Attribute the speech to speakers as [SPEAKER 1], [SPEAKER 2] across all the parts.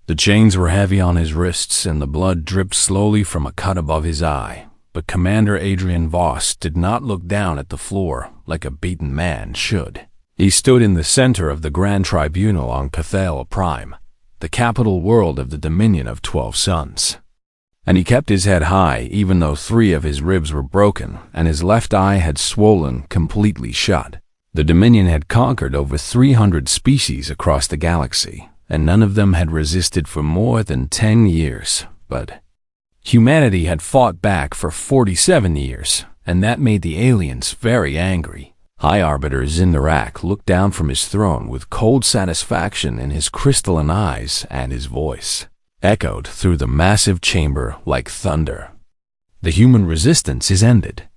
[SPEAKER 1] The chains were heavy on his wrists and the blood dripped slowly from a cut above his eye. But Commander Adrian Voss did not look down at the floor like a beaten man should. He stood in the center of the Grand Tribunal on Cathala Prime, the capital world of the Dominion of 12 Suns. And he kept his head high even though 3 of his ribs were broken and his left eye had swollen completely shut. The Dominion had conquered over 300 species across the galaxy, and none of them had resisted for more than 10 years, but humanity had fought back for 47 years, and that made the aliens very angry. High Arbiter Zindarak looked down from his throne with cold satisfaction in his crystalline eyes, and his voice echoed through the massive chamber like thunder. "The human resistance is ended,"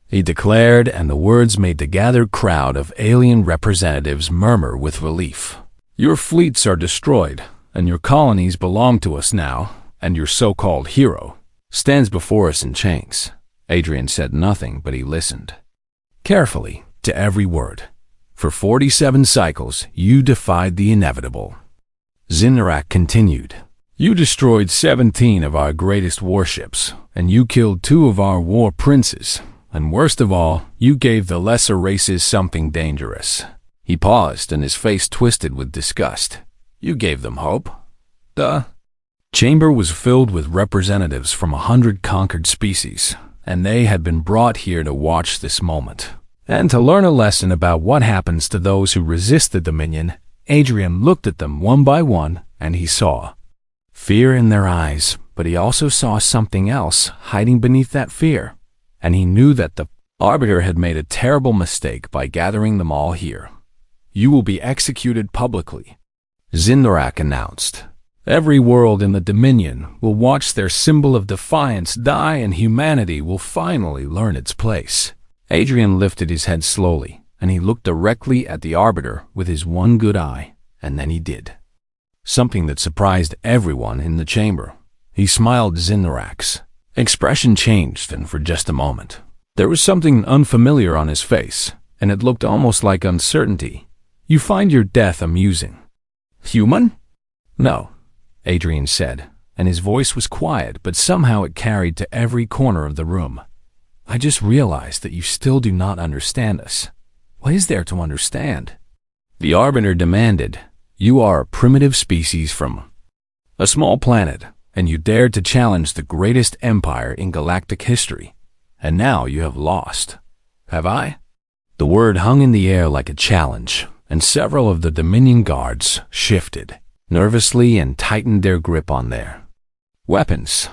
[SPEAKER 1] he declared, and the words made the gathered crowd of alien representatives murmur with relief. "Your fleets are destroyed, and your colonies belong to us now, and your so-called hero stands before us in chains." Adrian said nothing, but he listened carefully to every word. "For 47 cycles, you defied the inevitable." Zindarak continued. "You destroyed 17 of our greatest warships, and you killed 2 of our war princes, and worst of all, you gave the lesser races something dangerous." He paused, and his face twisted with disgust. "You gave them hope." The chamber was filled with representatives from 100 conquered species, and they had been brought here to watch this moment and to learn a lesson about what happens to those who resist the Dominion. Adrian looked at them one by one, and he saw fear in their eyes, but he also saw something else hiding beneath that fear, and he knew that the Arbiter had made a terrible mistake by gathering them all here. "You will be executed publicly," Zindarak announced. "Every world in the Dominion will watch their symbol of defiance die, and humanity will finally learn its place." Adrian lifted his head slowly, and he looked directly at the Arbiter with his one good eye, and then he did something that surprised everyone in the chamber. He smiled. Zindarak's expression changed, and for just a moment, there was something unfamiliar on his face, and it looked almost like uncertainty. "You find your death amusing." "Human?" "No," Adrian said, and his voice was quiet, but somehow it carried to every corner of the room. "I just realized that you still do not understand us. What is there to understand?" The Arbiter demanded. "You are a primitive species from a small planet, and you dared to challenge the greatest empire in galactic history, and now you have lost. Have I?" The word hung in the air like a challenge, and several of the Dominion guards shifted nervously and tightened their grip on their weapons.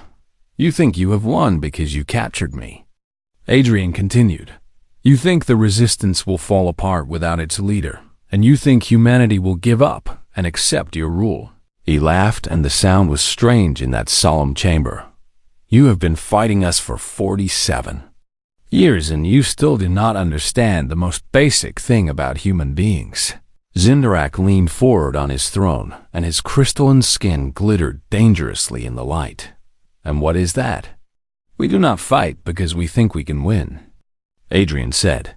[SPEAKER 1] "You think you have won because you captured me," Adrian continued. "You think the resistance will fall apart without its leader, and you think humanity will give up and accept your rule." He laughed, and the sound was strange in that solemn chamber. "You have been fighting us for 47 years, and you still do not understand the most basic thing about human beings." Zindarak leaned forward on his throne, and his crystalline skin glittered dangerously in the light. "And what is that?" "We do not fight because we think we can win," Adrian said.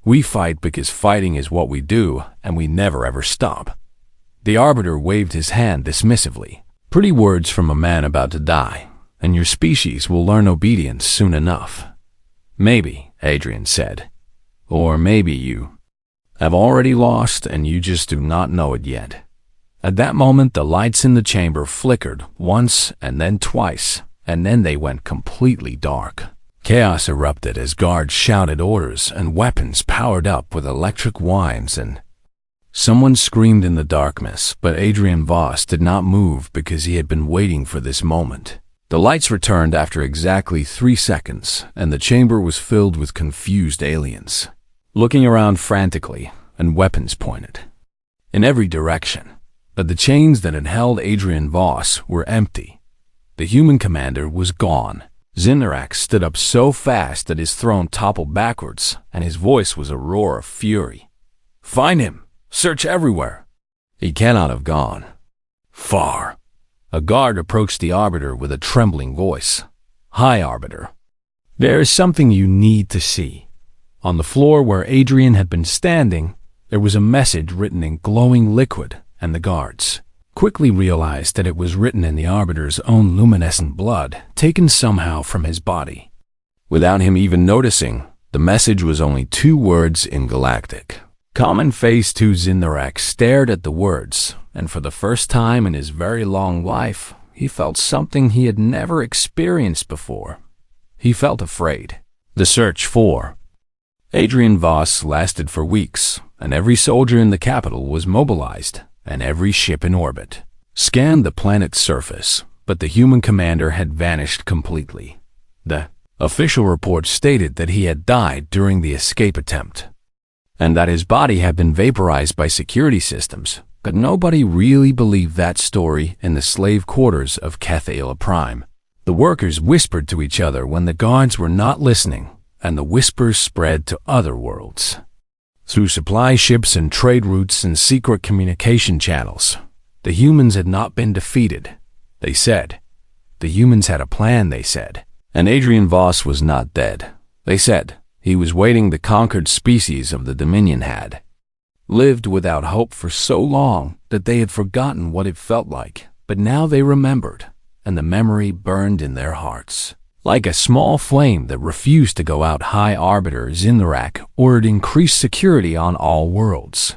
[SPEAKER 1] "We fight because fighting is what we do, and we never ever stop." The Arbiter waved his hand dismissively. "Pretty words from a man about to die, and your species will learn obedience soon enough." "Maybe," Adrian said. "Or maybe you have already lost and you just do not know it yet." At that moment, the lights in the chamber flickered once and then twice, and then they went completely dark. Chaos erupted as guards shouted orders and weapons powered up with electric whines, and someone screamed in the darkness, but Adrian Voss did not move because he had been waiting for this moment. The lights returned after exactly 3 seconds, and the chamber was filled with confused aliens, looking around frantically, and weapons pointed in every direction. But the chains that had held Adrian Voss were empty. The human commander was gone. Zindarak stood up so fast that his throne toppled backwards, and his voice was a roar of fury. "Find him! Search everywhere!" "He cannot have gone far." A guard approached the Arbiter with a trembling voice. "Hi, Arbiter. There is something you need to see." On the floor where Adrian had been standing, there was a message written in glowing liquid, and the guards quickly realized that it was written in the Arbiter's own luminescent blood, taken somehow from his body. Without him even noticing, the message was only 2 words in Galactic. Common Phase 2 Zindarak stared at the words, and for the first time in his very long life, he felt something he had never experienced before. He felt afraid. The search for Adrian Voss lasted for weeks, and every soldier in the capital was mobilized, and every ship in orbit scanned the planet's surface, but the human commander had vanished completely. The official report stated that he had died during the escape attempt, and that his body had been vaporized by security systems, but nobody really believed that story in the slave quarters of Cathala Prime. The workers whispered to each other when the guards were not listening, and the whispers spread to other worlds. Through supply ships and trade routes and secret communication channels, the humans had not been defeated, they said. The humans had a plan, they said. And Adrian Voss was not dead, they said. He was waiting. The conquered species of the Dominion had lived without hope for so long that they had forgotten what it felt like, but now they remembered, and the memory burned in their hearts. Like a small flame that refused to go out, High Arbiter Zindarak ordered increased security on all worlds.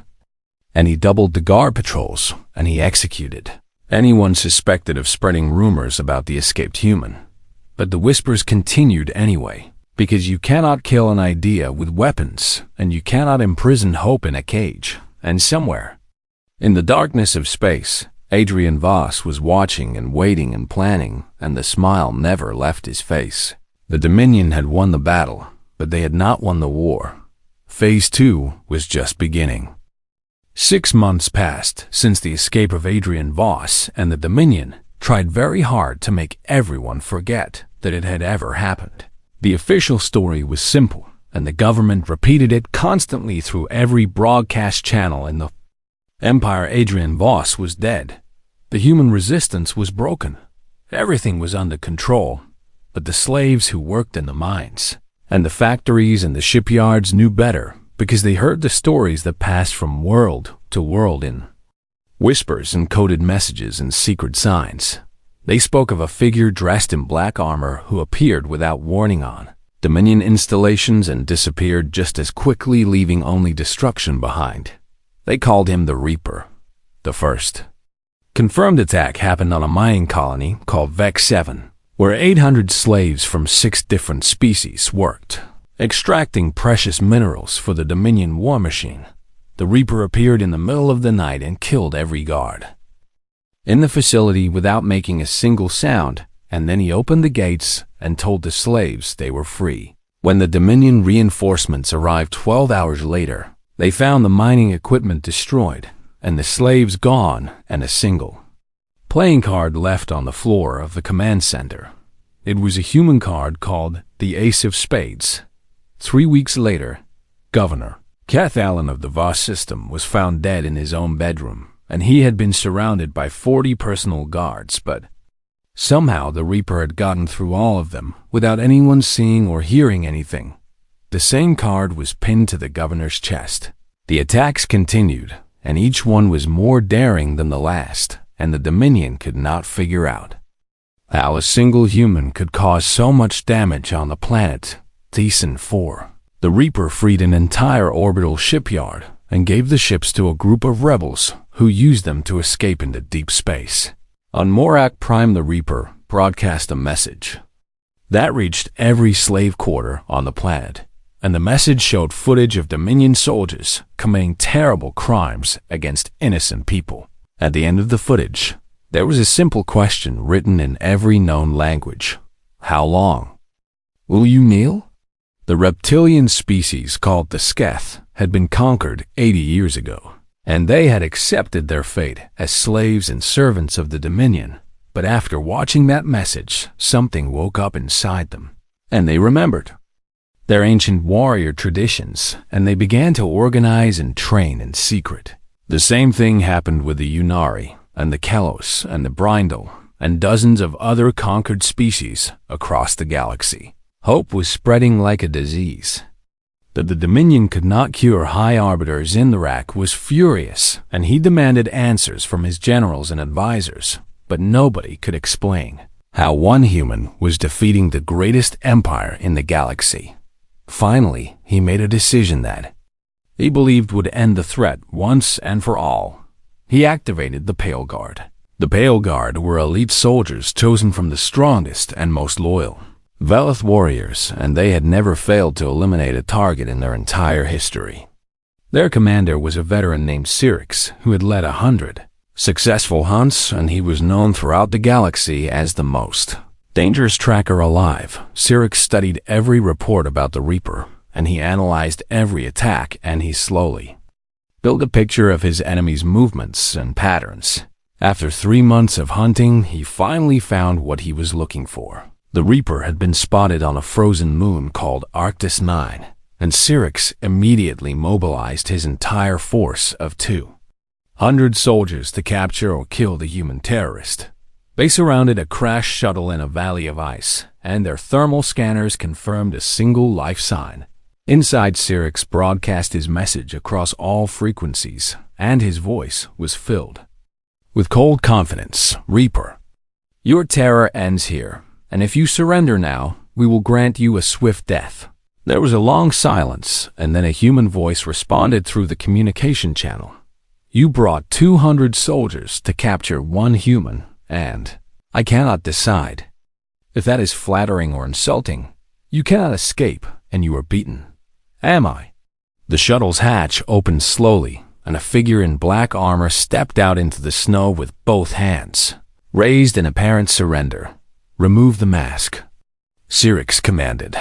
[SPEAKER 1] And he doubled the guard patrols, and he executed anyone suspected of spreading rumors about the escaped human. But the whispers continued anyway, because you cannot kill an idea with weapons, and you cannot imprison hope in a cage. And somewhere in the darkness of space, Adrian Voss was watching and waiting and planning, and the smile never left his face. The Dominion had won the battle, but they had not won the war. Phase 2 was just beginning. 6 months passed since the escape of Adrian Voss, and the Dominion tried very hard to make everyone forget that it had ever happened. The official story was simple, and the government repeated it constantly through every broadcast channel in the Empire. Adrian Voss was dead. The human resistance was broken. Everything was under control, but the slaves who worked in the mines and the factories and the shipyards knew better, because they heard the stories that passed from world to world in whispers and coded messages and secret signs. They spoke of a figure dressed in black armor who appeared without warning on Dominion installations and disappeared just as quickly, leaving only destruction behind. They called him the Reaper. The first confirmed attack happened on a mining colony called Vex 7, where 800 slaves from 6 different species worked, extracting precious minerals for the Dominion war machine. The Reaper appeared in the middle of the night and killed every guard in the facility without making a single sound, and then he opened the gates and told the slaves they were free. When the Dominion reinforcements arrived 12 hours later, they found the mining equipment destroyed, and the slaves gone, and a single playing card left on the floor of the command center. It was a human card called the Ace of Spades. 3 weeks later, Governor Cathalan of the Voss system was found dead in his own bedroom, and he had been surrounded by 40 personal guards, but somehow the Reaper had gotten through all of them without anyone seeing or hearing anything. The same card was pinned to the governor's chest. The attacks continued, and each one was more daring than the last, and the Dominion could not figure out how a single human could cause so much damage on the planet Thesan 4. The Reaper freed an entire orbital shipyard and gave the ships to a group of rebels who used them to escape into deep space. On Morak Prime, the Reaper broadcast a message that reached every slave quarter on the planet, and the message showed footage of Dominion soldiers committing terrible crimes against innocent people. At the end of the footage, there was a simple question written in every known language. How long will you kneel? The reptilian species called the Sketh had been conquered 80 years ago, and they had accepted their fate as slaves and servants of the Dominion. But after watching that message, something woke up inside them, and they remembered their ancient warrior traditions, and they began to organize and train in secret. The same thing happened with the Unari and the Kelos and the Brindle and dozens of other conquered species across the galaxy. Hope was spreading like a disease. That the Dominion could not cure high arbiters in the rack was furious, and he demanded answers from his generals and advisors, but nobody could explain how one human was defeating the greatest empire in the galaxy. Finally, he made a decision that he believed would end the threat once and for all. He activated the Pale Guard. The Pale Guard were elite soldiers chosen from the strongest and most loyal Velith warriors, and they had never failed to eliminate a target in their entire history. Their commander was a veteran named Syrinx, who had led 100 successful hunts, and he was known throughout the galaxy as the most dangerous tracker alive. Syrinx studied every report about the Reaper, and he analyzed every attack, and he slowly built a picture of his enemy's movements and patterns. After 3 months of hunting, he finally found what he was looking for. The Reaper had been spotted on a frozen moon called Arctis 9, and Syrinx immediately mobilized his entire force of 200 soldiers to capture or kill the human terrorist. They surrounded a crash shuttle in a valley of ice, and their thermal scanners confirmed a single life sign. Inside, Syrinx broadcast his message across all frequencies, and his voice was filled with cold confidence. Reaper, your terror ends here, and if you surrender now, we will grant you a swift death. There was a long silence, and then a human voice responded through the communication channel. You brought 200 soldiers to capture one human, and I cannot decide if that is flattering or insulting. You cannot escape, and you are beaten. Am I? The shuttle's hatch opened slowly, and a figure in black armor stepped out into the snow with both hands raised in apparent surrender. Remove the mask, Syrinx commanded.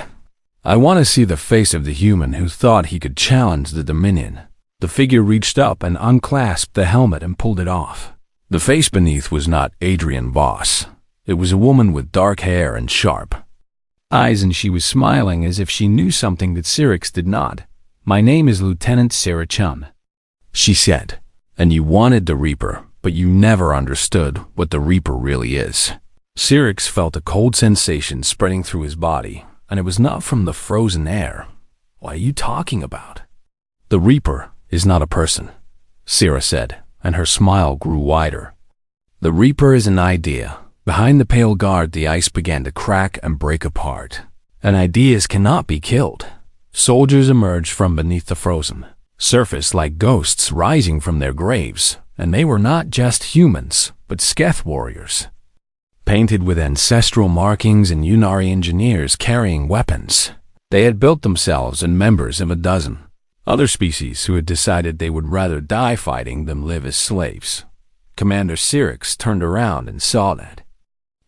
[SPEAKER 1] I want to see the face of the human who thought he could challenge the Dominion. The figure reached up and unclasped the helmet and pulled it off. The face beneath was not Adrian Voss. It was a woman with dark hair and sharp eyes, and she was smiling as if she knew something that Syrinx did not. My name is Lieutenant Sarah Chun, she said, and you wanted the Reaper, but you never understood what the Reaper really is. Syrinx felt a cold sensation spreading through his body, and it was not from the frozen air. What are you talking about? The Reaper is not a person, Sarah said, and her smile grew wider. The Reaper is an idea. Behind the Pale Guard, the ice began to crack and break apart. And ideas cannot be killed. Soldiers emerged from beneath the frozen surface like ghosts rising from their graves, and they were not just humans, but Sketh warriors, painted with ancestral markings and Unari engineers carrying weapons. They had built themselves and members of a dozen other species who had decided they would rather die fighting than live as slaves. Commander Syrinx turned around and saw that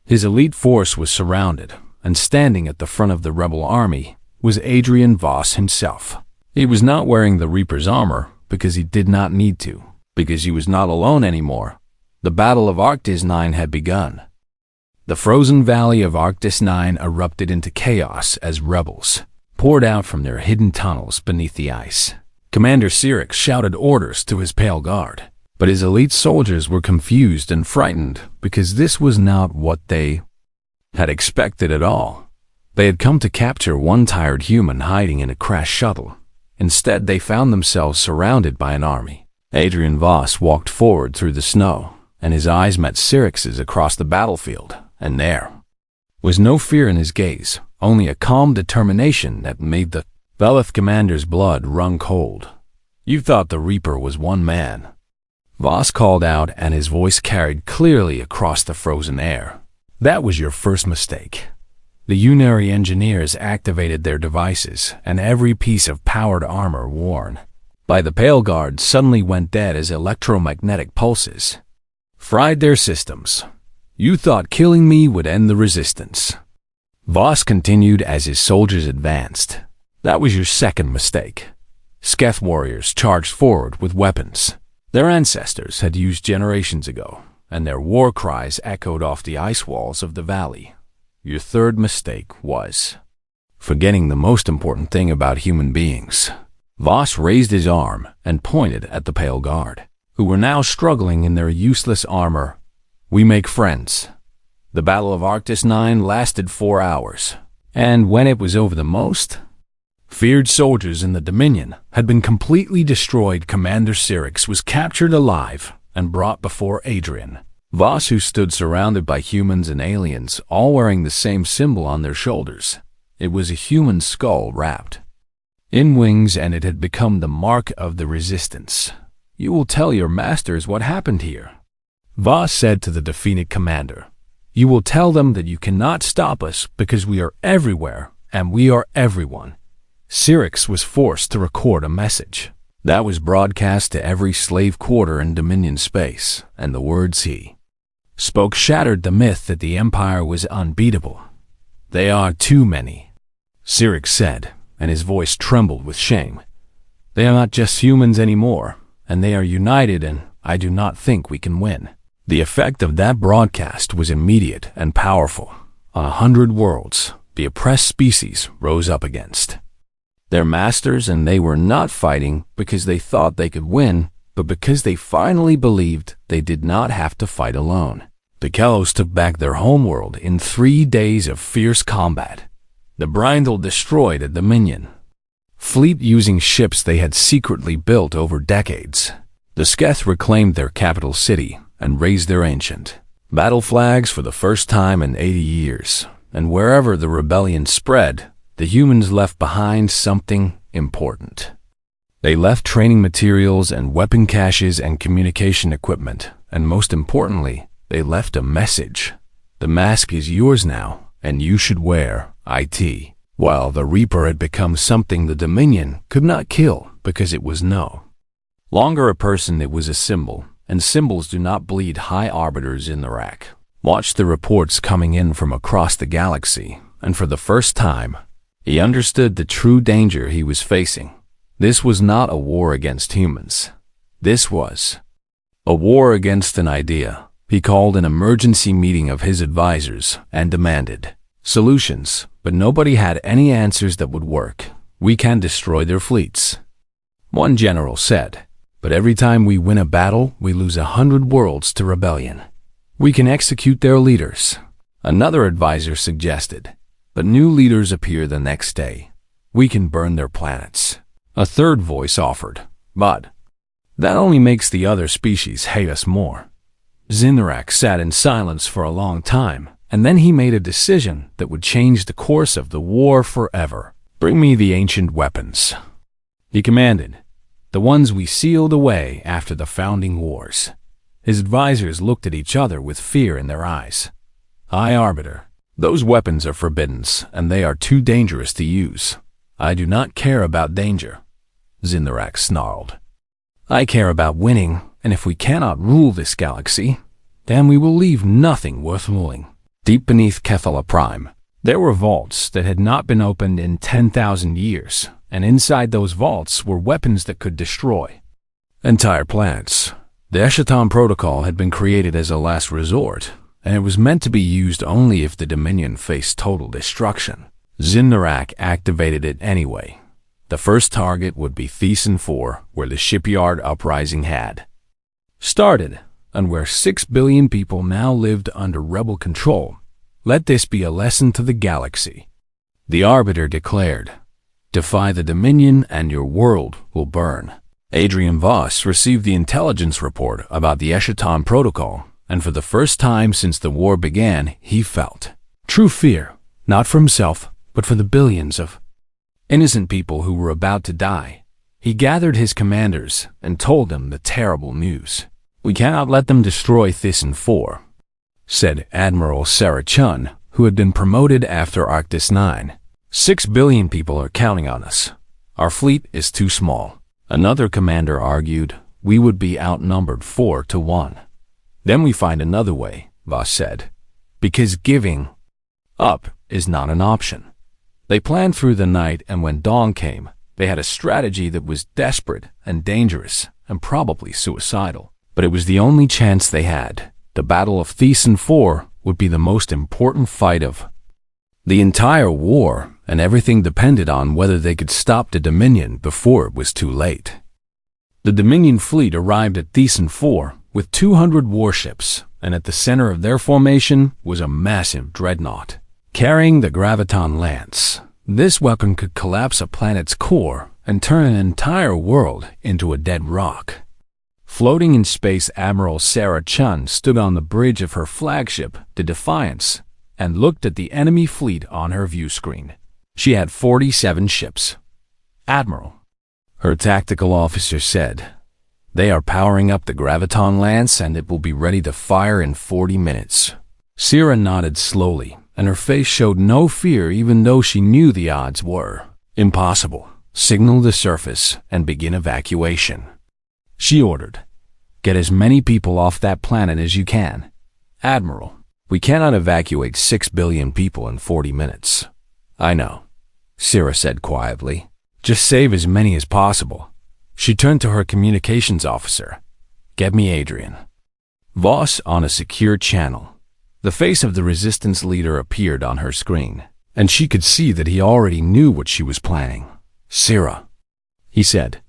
[SPEAKER 1] his elite force was surrounded, and standing at the front of the rebel army was Adrian Voss himself. He was not wearing the Reaper's armor because he did not need to, because he was not alone anymore. The Battle of Arctis 9 had begun. The frozen valley of Arctis 9 erupted into chaos as rebels poured out from their hidden tunnels beneath the ice. Commander Syrinx shouted orders to his Pale Guard, but his elite soldiers were confused and frightened because this was not what they had expected at all. They had come to capture one tired human hiding in a crashed shuttle. Instead, they found themselves surrounded by an army. Adrian Voss walked forward through the snow, and his eyes met Syrinx's across the battlefield, and there was no fear in his gaze, only a calm determination that made the Velith commander's blood run cold. You thought the Reaper was one man, Voss called out, and his voice carried clearly across the frozen air. That was your first mistake. The Unari engineers activated their devices, and every piece of powered armor worn by the Pale Guard suddenly went dead as electromagnetic pulses fried their systems. You thought killing me would end the resistance, Voss continued as his soldiers advanced. That was your second mistake. Sketh warriors charged forward with weapons their ancestors had used generations ago, and their war cries echoed off the ice walls of the valley. Your third mistake was forgetting the most important thing about human beings. Voss raised his arm and pointed at the Pale Guard, who were now struggling in their useless armor. We make friends. The Battle of Arctis 9 lasted 4 hours, and when it was over, the most Feared soldiers in the Dominion had been completely destroyed. Commander Syrinx was captured alive and brought before Adrian Voss, who stood surrounded by humans and aliens, all wearing the same symbol on their shoulders. It was a human skull wrapped in wings, and it had become the mark of the resistance. "You will tell your masters what happened here," Voss said to the defeated commander. "You will tell them that you cannot stop us because we are everywhere and we are everyone." Syrinx was forced to record a message that was broadcast to every slave quarter in Dominion space, and the words he spoke shattered the myth that the Empire was unbeatable. "They are too many," Syrinx said, and his voice trembled with shame. "They are not just humans anymore, and they are united, and I do not think we can win." The effect of that broadcast was immediate and powerful. 100 worlds the oppressed species rose up against their masters, and they were not fighting because they thought they could win, but because they finally believed they did not have to fight alone. The Kellos took back their homeworld in 3 days of fierce combat. The Brindle destroyed a Dominion fleet using ships they had secretly built over decades. The Sketh reclaimed their capital city and raised their ancient battle flags for the first time in 80 years. And wherever the rebellion spread, the humans left behind something important. They left training materials and weapon caches and communication equipment, and most importantly, they left a message. "The mask is yours now, and you should wear it." While the Reaper had become something the Dominion could not kill because it was no longer a person, it was a symbol, and symbols do not bleed. High Arbiters in the rack watched the reports coming in from across the galaxy, and for the first time, he understood the true danger he was facing. This was not a war against humans. This was a war against an idea. He called an emergency meeting of his advisors and demanded solutions, but nobody had any answers that would work. "We can destroy their fleets," one general said, "but every time we win a battle, we lose 100 worlds to rebellion. We can execute their leaders," another advisor suggested, "but new leaders appear the next day. We can burn their planets," a third voice offered, "but that only makes the other species hate us more." Zinrak sat in silence for a long time, and then he made a decision that would change the course of the war forever. "Bring me the ancient weapons," he commanded, "the ones we sealed away after the founding wars." His advisors looked at each other with fear in their eyes. "High Arbiter, those weapons are forbidden, and they are too dangerous to use." "I do not care about danger," Zinrak snarled. "I care about winning, and if we cannot rule this galaxy, then we will leave nothing worth ruling." Deep beneath Kethala Prime, there were vaults that had not been opened in 10,000 years, and inside those vaults were weapons that could destroy entire planets. The Eschaton Protocol had been created as a last resort, and it was meant to be used only if the Dominion faced total destruction. Zindarak activated it anyway. The first target would be Thiessen 4, where the shipyard uprising had started, and where 6 billion people now lived under rebel control. "Let this be a lesson to the galaxy," the Arbiter declared. "Defy the Dominion and your world will burn." Adrian Voss received the intelligence report about the Eschaton Protocol, and for the first time since the war began, he felt true fear, not for himself, but for the billions of innocent people who were about to die. He gathered his commanders and told them the terrible news. "We cannot let them destroy Thiessen 4, said Admiral Sarah Chun, who had been promoted after Arctis 9. 6 billion people are counting on us. Our fleet is too small." Another commander argued, "We would be outnumbered 4 to 1. "Then we find another way," Voss said, "because giving up is not an option." They planned through the night, and when dawn came, they had a strategy that was desperate and dangerous and probably suicidal. But it was the only chance they had. The Battle of Thiessen 4 would be the most important fight of the entire war, and everything depended on whether they could stop the Dominion before it was too late. The Dominion fleet arrived at Thiessen 4 with 200 warships, and at the center of their formation was a massive dreadnought. Carrying the Graviton Lance, This weapon could collapse a planet's core and turn an entire world into a dead rock. Floating in space, Admiral Sarah Chun stood on the bridge of her flagship, the Defiance, and looked at the enemy fleet on her view screen. She had 47 ships. "Admiral," her tactical officer said, "they are powering up the Graviton Lance and it will be ready to fire in 40 minutes. Sarah nodded slowly, and her face showed no fear even though she knew the odds were impossible. "Signal the surface and begin evacuation," she ordered. "Get as many people off that planet as you can." "Admiral, we cannot evacuate 6 billion people in 40 minutes. "I know," Sarah said quietly. "Just save as many as possible." She turned to her communications officer. "Get me Adrian Voss on a secure channel." The face of the resistance leader appeared on her screen, and she could see that he already knew what she was planning. "Sarah," he said,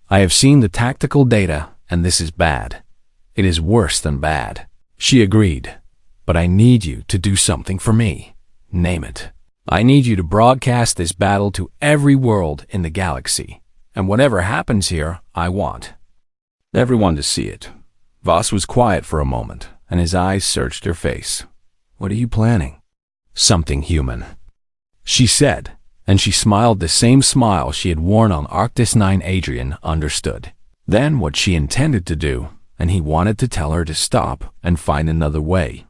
[SPEAKER 1] "I have seen the tactical data, and this is bad. It is worse than bad." She agreed. "But I need you to do something for me. Name it. I need you to broadcast this battle to every world in the galaxy, and whatever happens here, I want everyone to see it." Voss was quiet for a moment, and his eyes searched her face. "What are you planning?" "Something human," she said, and she smiled the same smile she had worn on Arctis 9. Adrian understood then what she intended to do, and he wanted to tell her to stop and find another way.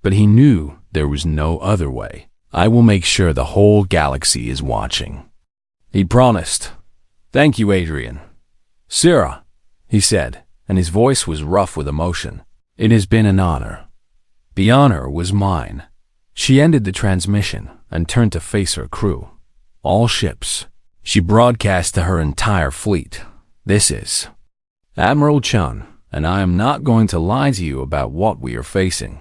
[SPEAKER 1] But he knew there was no other way. "I will make sure the whole galaxy is watching," he promised. "Thank you, Adrian." "Sarah," he said, and his voice was rough with emotion, "it has been an honor." The honor was mine. She ended the transmission and turned to face her crew. "All ships." She broadcast to her entire fleet. "This is Admiral Chun, and I am not going to lie to you about what we are facing."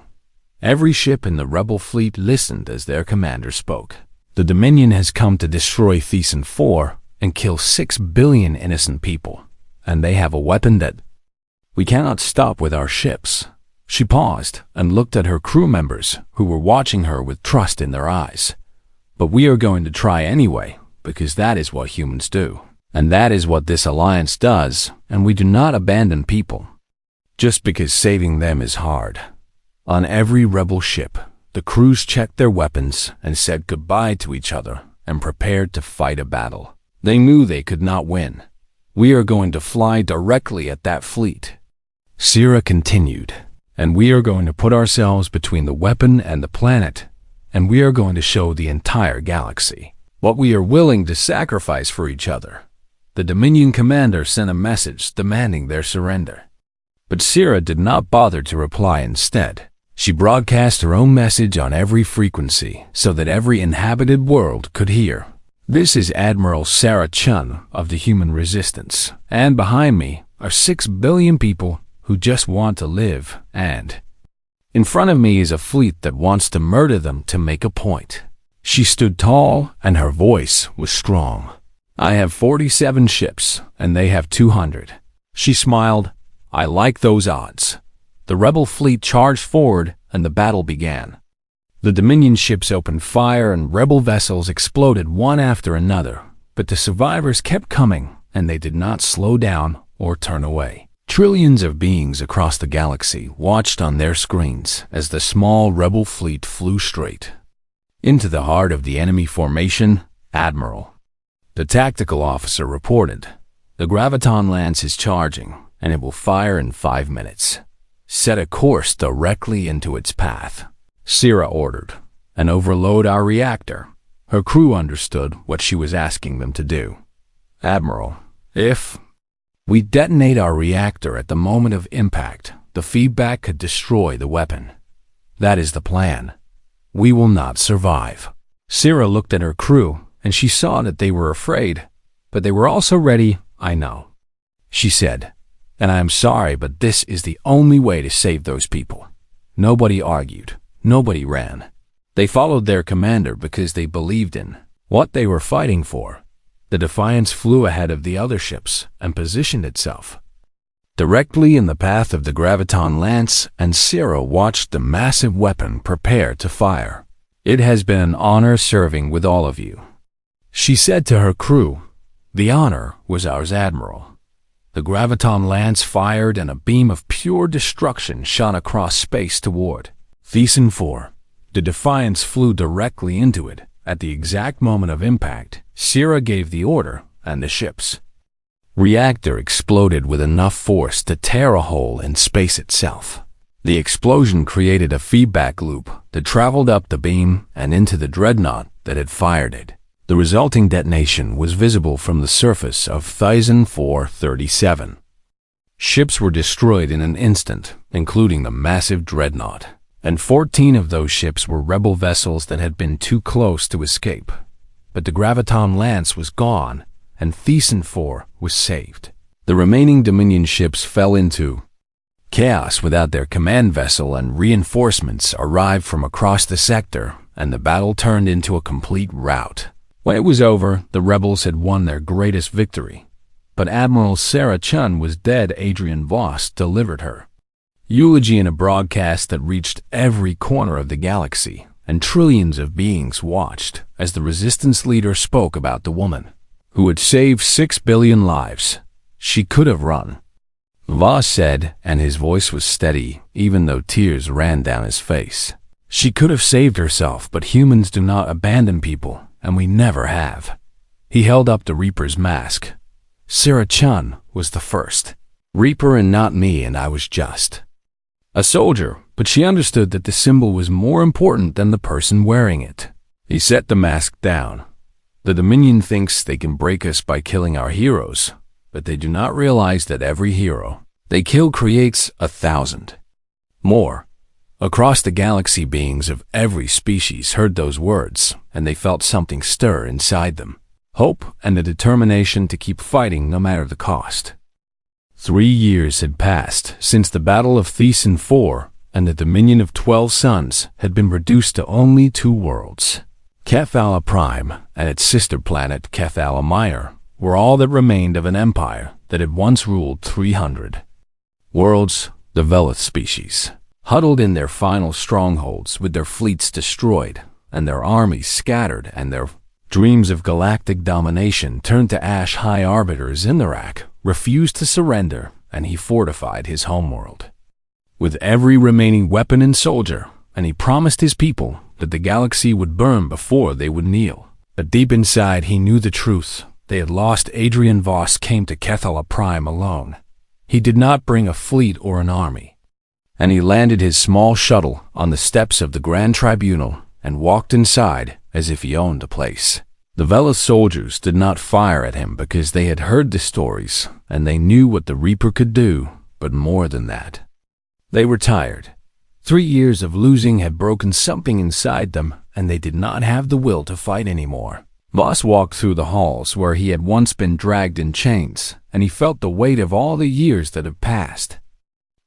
[SPEAKER 1] Every ship in the rebel fleet listened as their commander spoke. "The Dominion has come to destroy Thesan 4 and kill 6 billion innocent people, and they have a weapon that we cannot stop with our ships." She paused and looked at her crew members who were watching her with trust in their eyes. "But we are going to try anyway, because that is what humans do. And that is what this alliance does, and we do not abandon people just because saving them is hard." On every rebel ship, the crews checked their weapons and said goodbye to each other and prepared to fight a battle. They knew they could not win. "We are going to fly directly at that fleet," Sarah continued, "and we are going to put ourselves between the weapon and the planet, and we are going to show the entire galaxy what we are willing to sacrifice for each other." The Dominion commander sent a message demanding their surrender. But Sarah did not bother to reply. Instead, she broadcast her own message on every frequency so that every inhabited world could hear. "This is Admiral Sarah Chun of the Human Resistance, and behind me are 6 billion people who just want to live, and in front of me is a fleet that wants to murder them to make a point." She stood tall, and her voice was strong. "I have 47 ships, and they have 200. She smiled. "I like those odds." The rebel fleet charged forward, and the battle began. The Dominion ships opened fire, and rebel vessels exploded one after another. But the survivors kept coming, and they did not slow down or turn away. Trillions of beings across the galaxy watched on their screens as the small rebel fleet flew straight into the heart of the enemy formation. "Admiral," the tactical officer reported, "the Graviton Lance is charging, and it will fire in 5 minutes. Set a course directly into its path," Sarah ordered, "and overload our reactor." Her crew understood what she was asking them to do. "Admiral, if we detonate our reactor at the moment of impact, the feedback could destroy the weapon. That is the plan. We will not survive." Sarah looked at her crew, and she saw that they were afraid, but they were also ready. "I know," she said, "and I am sorry, but this is the only way to save those people." Nobody argued. Nobody ran. They followed their commander because they believed in what they were fighting for. The Defiance flew ahead of the other ships and positioned itself directly in the path of the Graviton Lance, and Sarah watched the massive weapon prepare to fire. "It has been an honor serving with all of you," She said to her crew, "The honor was ours, Admiral." The graviton lance fired and a beam of pure destruction shot across space toward Thesan 4. The Defiance flew directly into it. At the exact moment of impact, Sierra gave the order, and the ship's reactor exploded with enough force to tear a hole in space itself. The explosion created a feedback loop that traveled up the beam and into the dreadnought that had fired it. The resulting detonation was visible from the surface of Thesan 437. Ships were destroyed in an instant, including the massive dreadnought, and 14 of those ships were rebel vessels that had been too close to escape. But the graviton lance was gone, and Thesan 4 was saved. The remaining Dominion ships fell into chaos without their command vessel, and reinforcements arrived from across the sector, and the battle turned into a complete rout. When it was over, the rebels had won their greatest victory. But Admiral Sarah Chun was dead. Adrian Voss delivered her eulogy in a broadcast that reached every corner of the galaxy, and trillions of beings watched as the resistance leader spoke about the woman who had saved 6 billion lives. She could have run, Voss said, and his voice was steady, even though tears ran down his face. She could have saved herself, but humans do not abandon people, and we never have. He held up the Reaper's mask. Sarah Chun was the first Reaper and not me, and I was just a soldier, but she understood that the symbol was more important than the person wearing it. He set the mask down. The Dominion thinks they can break us by killing our heroes, but they do not realize that every hero they kill creates 1,000 more. Across the galaxy, beings of every species heard those words, and they felt something stir inside them. Hope and the determination to keep fighting no matter the cost. 3 years had passed since the Battle of Thesan 4, and the Dominion of 12 suns had been reduced to only 2 worlds. Kefala Prime and its sister planet Kefala Minor were all that remained of an empire that had once ruled 300 worlds. The Velith species huddled in their final strongholds with their fleets destroyed and their armies scattered, and their dreams of galactic domination turned to ash. High Arbiter Zindarak refused to surrender, and he fortified his homeworld with every remaining weapon and soldier, and he promised his people that the galaxy would burn before they would kneel. But deep inside he knew the truth. They had lost. Adrian Voss came to Kefala Prime alone. He did not bring a fleet or an army, and he landed his small shuttle on the steps of the Grand Tribunal and walked inside as if he owned the place. The Velith soldiers did not fire at him because they had heard the stories and they knew what the Reaper could do, but more than that, they were tired. 3 years of losing had broken something inside them, and they did not have the will to fight anymore. Voss walked through the halls where he had once been dragged in chains, and he felt the weight of all the years that had passed.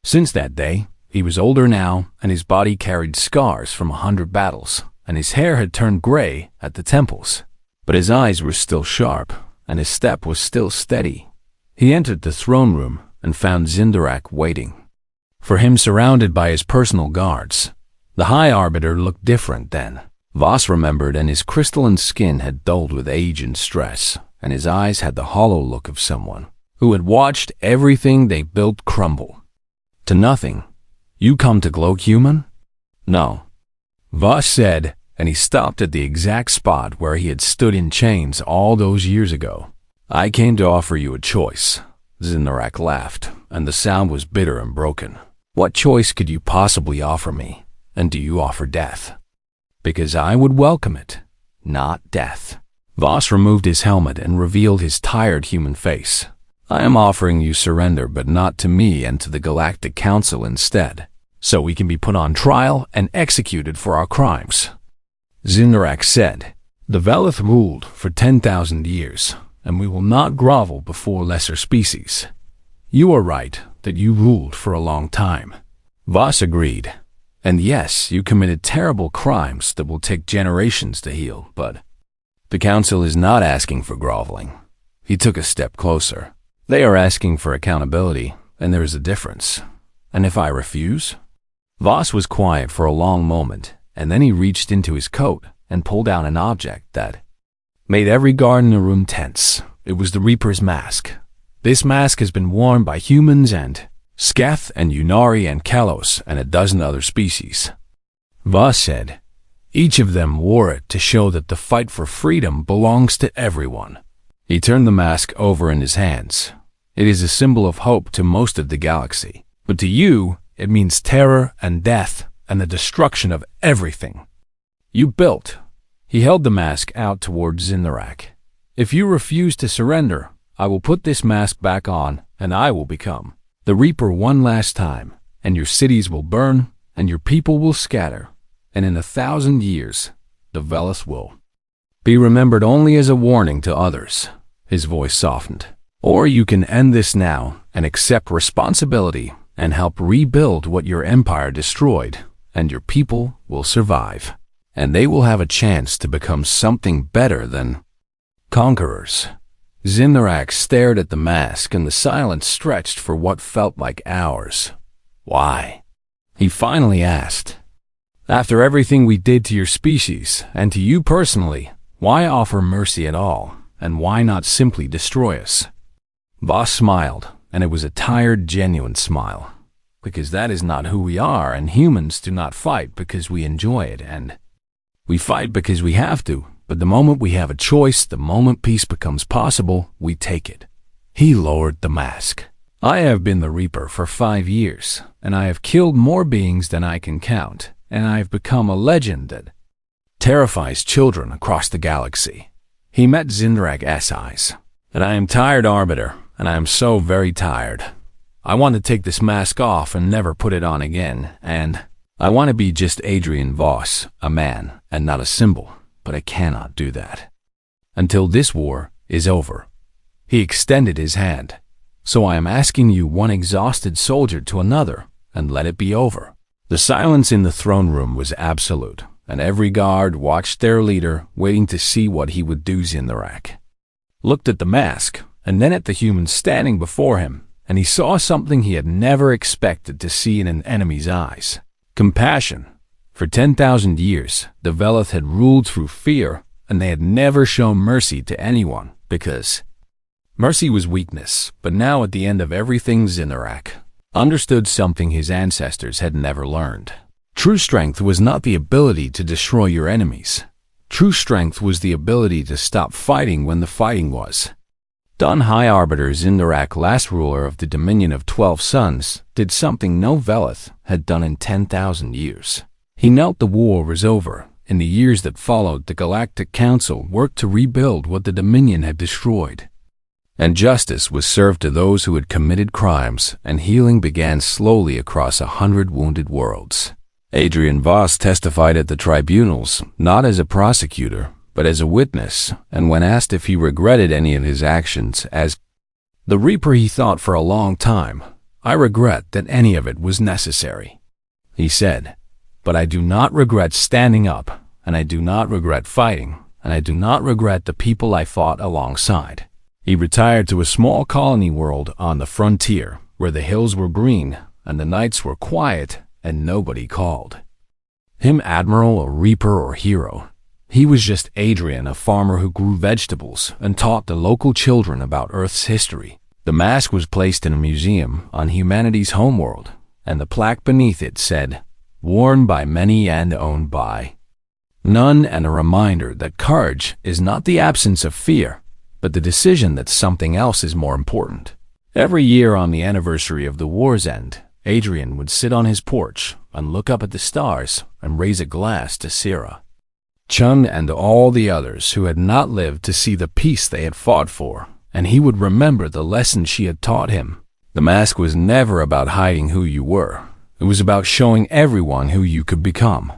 [SPEAKER 1] Since that day, he was older now, and his body carried scars from 100 battles, and his hair had turned gray at the temples. But his eyes were still sharp, and his step was still steady. He entered the throne room and found Zindarak waiting for him, surrounded by his personal guards. The High Arbiter looked different then. Voss remembered, and his crystalline skin had dulled with age and stress, and his eyes had the hollow look of someone who had watched everything they built crumble to nothing. "You come to gloat, human?" "No," Voss said, and he stopped at the exact spot where he had stood in chains all those years ago. "I came to offer you a choice." Zindarak laughed, and the sound was bitter and broken. "What choice could you possibly offer me? And do you offer death? Because I would welcome it, not death." Voss removed his helmet and revealed his tired human face. "I am offering you surrender, but not to me and to the Galactic Council instead, so we can be put on trial and executed for our crimes." Zindarak said, "The Velith ruled for 10,000 years, and we will not grovel before lesser species. You are right that you ruled for a long time." Voss agreed. "And yes, you committed terrible crimes that will take generations to heal, but the Council is not asking for groveling." He took a step closer. "They are asking for accountability, and there is a difference. And if I refuse?" Voss was quiet for a long moment, and then he reached into his coat and pulled out an object that made every guard in the room tense. It was the Reaper's mask. This mask has been worn by humans and Sketh and Yunari and Kalos and a dozen other species. Voss said, each of them wore it to show that the fight for freedom belongs to everyone. He turned the mask over in his hands. It is a symbol of hope to most of the galaxy, but to you, it means terror and death and the destruction of everything you built. He held the mask out towards Zindarak. If you refuse to surrender, I will put this mask back on, and I will become the Reaper one last time, and your cities will burn, and your people will scatter, and in 1,000 years, the Velith will be remembered only as a warning to others. His voice softened. Or you can end this now and accept responsibility and help rebuild what your empire destroyed, and your people will survive, and they will have a chance to become something better than conquerors. Zindarak stared at the mask, and the silence stretched for what felt like hours. Why? He finally asked. After everything we did to your species, and to you personally, why offer mercy at all, and why not simply destroy us? Voss smiled, and it was a tired, genuine smile. Because that is not who we are, and humans do not fight because we enjoy it, and we fight because we have to. But the moment we have a choice, the moment peace becomes possible, we take it. He lowered the mask. I have been the Reaper for 5 years, and I have killed more beings than I can count, and I have become a legend that terrifies children across the galaxy. He met Zindarak's eyes. And I am tired, Arbiter, and I am so very tired. I want to take this mask off and never put it on again, and I want to be just Adrian Voss, a man, and not a symbol. But I cannot do that until this war is over. He extended his hand. So I am asking you, one exhausted soldier to another, and let it be over. The silence in the throne room was absolute, and every guard watched their leader, waiting to see what he would do. Zindarak looked at the mask, and then at the humans standing before him, and he saw something he had never expected to see in an enemy's eyes. Compassion. For 10,000 years, the Velith had ruled through fear, and they had never shown mercy to anyone, because mercy was weakness. But now at the end of everything, Zindarak understood something his ancestors had never learned. True strength was not the ability to destroy your enemies. True strength was the ability to stop fighting when the fighting was done. High Arbiter Zindarak, last ruler of the Dominion of 12 Suns, did something no Velith had done in 10,000 years. He knelt. The war was over. In the years that followed, the Galactic Council worked to rebuild what the Dominion had destroyed. And justice was served to those who had committed crimes, and healing began slowly across 100 wounded worlds. Adrian Voss testified at the tribunals, not as a prosecutor, but as a witness, and when asked if he regretted any of his actions as the Reaper, he thought for a long time. I regret that any of it was necessary, he said. But I do not regret standing up, and I do not regret fighting, and I do not regret the people I fought alongside. He retired to a small colony world on the frontier, where the hills were green, and the nights were quiet, and nobody called him Admiral or Reaper or hero. He was just Adrian, a farmer who grew vegetables and taught the local children about Earth's history. The mask was placed in a museum on humanity's homeworld, and the plaque beneath it said, worn by many and owned by none, and a reminder that courage is not the absence of fear, but the decision that something else is more important. Every year on the anniversary of the war's end, Adrian would sit on his porch and look up at the stars and raise a glass to Syrah, Chun, and all the others who had not lived to see the peace they had fought for, and he would remember the lesson she had taught him. The mask was never about hiding who you were. It was about showing everyone who you could become.